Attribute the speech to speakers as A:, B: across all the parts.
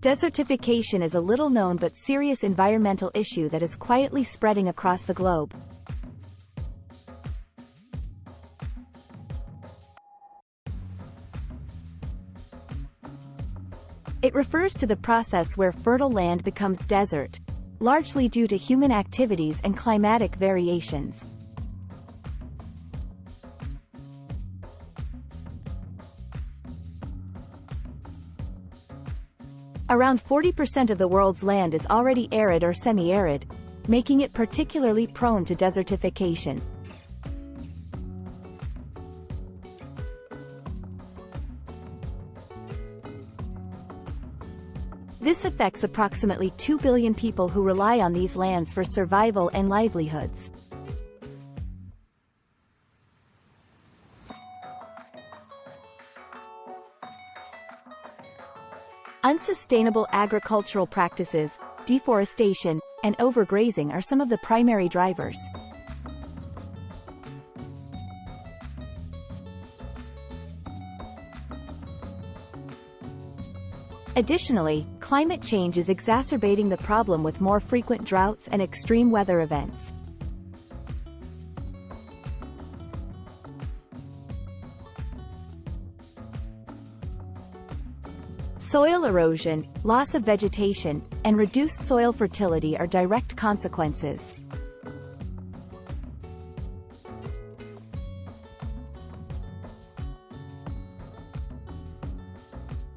A: Desertification is a little-known but serious environmental issue that is quietly spreading across the globe. It refers to the process where fertile land becomes desert, largely due to human activities and climatic variations. Around 40% of the world's land is already arid or semi-arid, making it particularly prone to desertification. This affects approximately 2 billion people who rely on these lands for survival and livelihoods. Unsustainable agricultural practices, deforestation, and overgrazing are some of the primary drivers. Additionally, climate change is exacerbating the problem with more frequent droughts and extreme weather events. Soil erosion, loss of vegetation, and reduced soil fertility are direct consequences.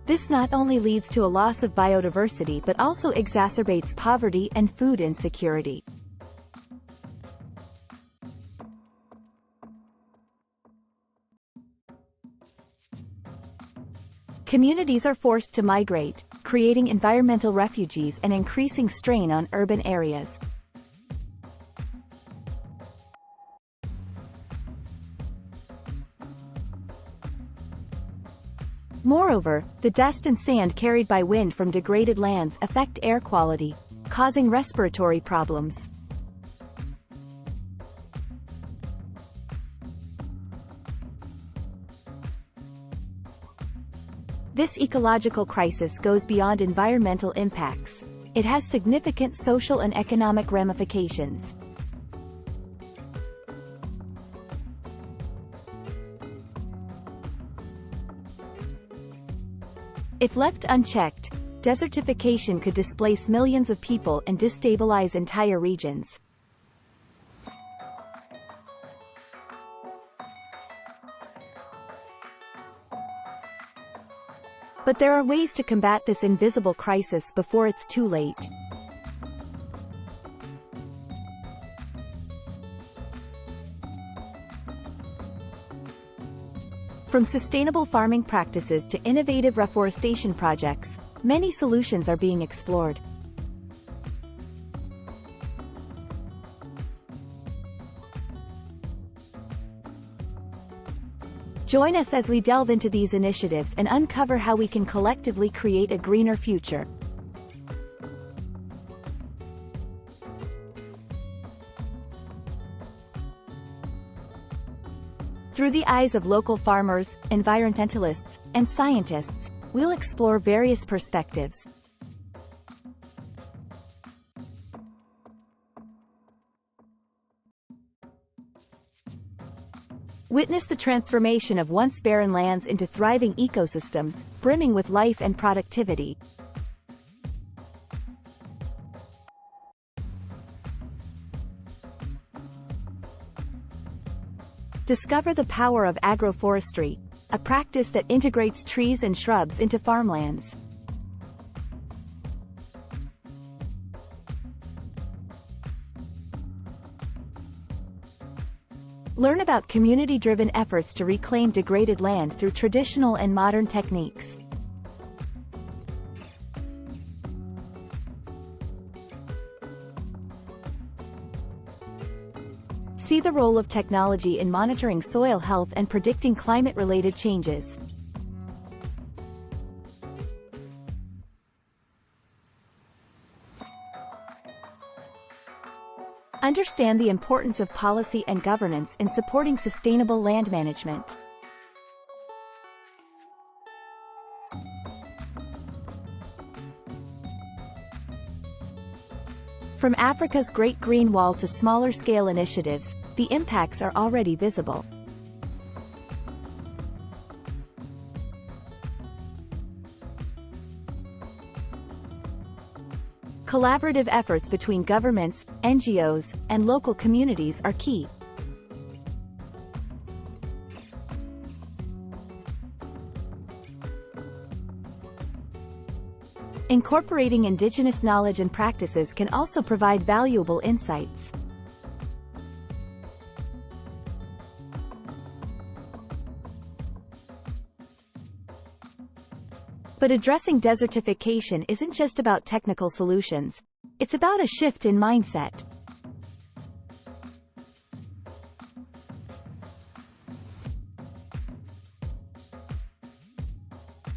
A: This not only leads to a loss of biodiversity but also exacerbates poverty and food insecurity. Communities are forced to migrate, creating environmental refugees and increasing strain on urban areas. Moreover, the dust and sand carried by wind from degraded lands affect air quality, causing respiratory problems. This ecological crisis goes beyond environmental impacts. It has significant social and economic ramifications. If left unchecked, desertification could displace millions of people and destabilize entire regions. But there are ways to combat this invisible crisis before it's too late. From sustainable farming practices to innovative reforestation projects, many solutions are being explored. Join us as we delve into these initiatives and uncover how we can collectively create a greener future. Through the eyes of local farmers, environmentalists, and scientists, we'll explore various perspectives. Witness the transformation of once barren lands into thriving ecosystems, brimming with life and productivity. Discover the power of agroforestry, a practice that integrates trees and shrubs into farmlands. Learn about community-driven efforts to reclaim degraded land through traditional and modern techniques. See the role of technology in monitoring soil health and predicting climate-related changes. Understand the importance of policy and governance in supporting sustainable land management. From Africa's Great Green Wall to smaller-scale initiatives, the impacts are already visible. Collaborative efforts between governments, NGOs, and local communities are key. Incorporating indigenous knowledge and practices can also provide valuable insights. But addressing desertification isn't just about technical solutions. It's about a shift in mindset.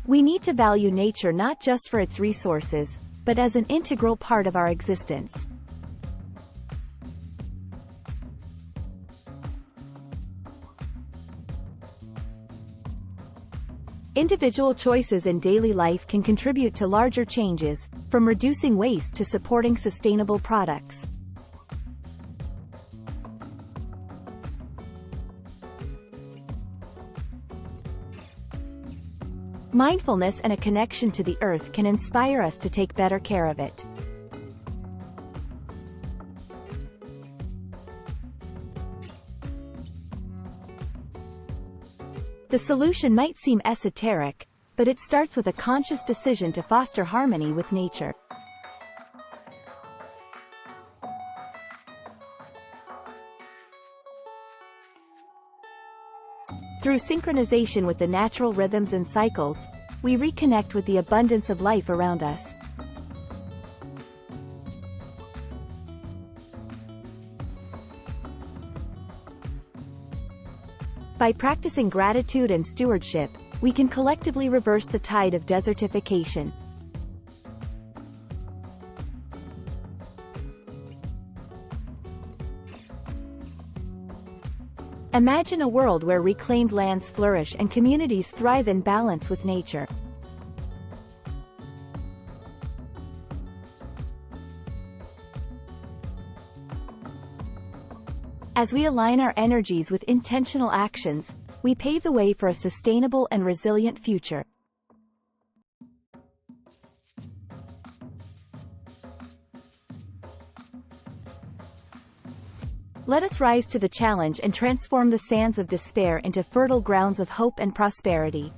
A: We need to value nature not just for its resources, but as an integral part of our existence. Individual choices in daily life can contribute to larger changes, from reducing waste to supporting sustainable products. Mindfulness and a connection to the earth can inspire us to take better care of it. The solution might seem esoteric, but it starts with a conscious decision to foster harmony with nature. Through synchronization with the natural rhythms and cycles, we reconnect with the abundance of life around us. By practicing gratitude and stewardship, we can collectively reverse the tide of desertification. Imagine a world where reclaimed lands flourish and communities thrive in balance with nature. As we align our energies with intentional actions, we pave the way for a sustainable and resilient future. Let us rise to the challenge and transform the sands of despair into fertile grounds of hope and prosperity.